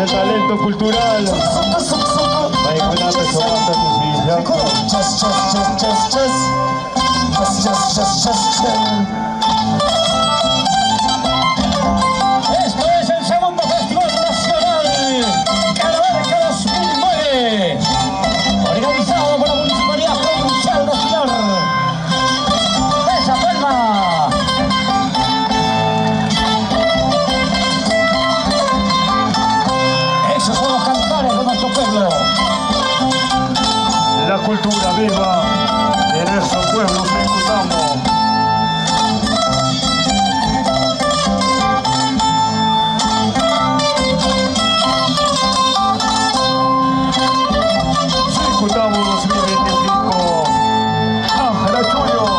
El talento cultural. Esto es el segundo Festival Nacional Calaverca 2009, organizado por la Municipalidad Provincial de Pilar. ¡Esa palma! Esos son los cantares de nuestro pueblo. La cultura viva de nuestro pueblo ejecutamos. Ejecutamos 2025. Ángela Chuyo.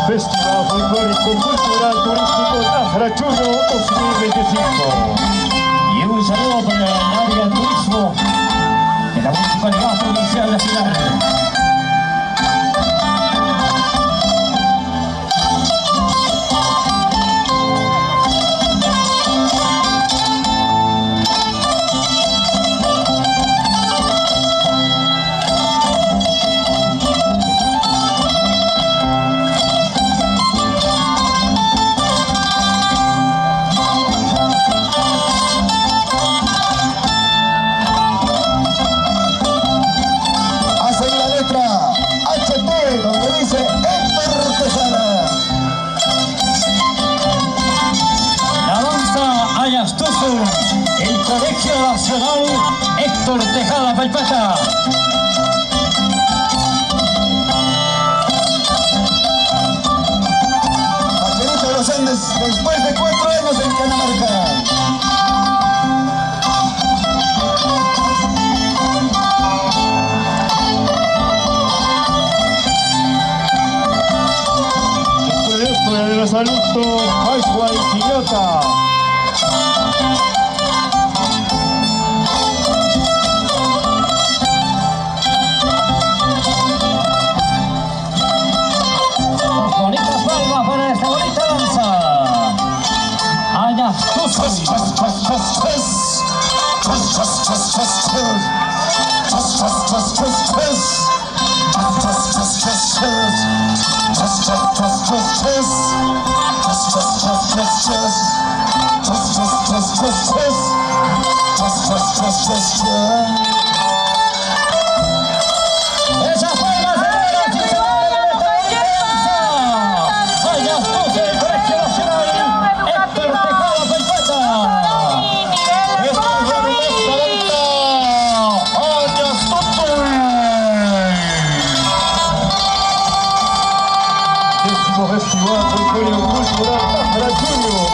Festival Folclórico Cultural Turístico Ángela Chuyo 2025. Y un saludo para el área de turismo de la Municipalidad Provincial de Pilar. el Colegio Nacional Héctor Tejada Palpata. Vaquerito de los Andes, después de 4 años en Canamarca. El saludo Pascua y Quillota. Bonitas palmas para esta bonita danza. Allá, esas palmas señoras y señores de esta bonita danza. Allá estuvo el Colegio Nacional Héctor Tejada Palpata. Esto es la hermosa danza. Allá estuvo. 10º Festival Folclórico Cultural Pájara Junior.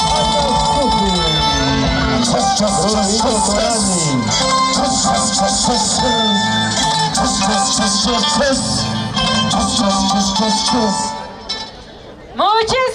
Rodrigo Torani. Muchas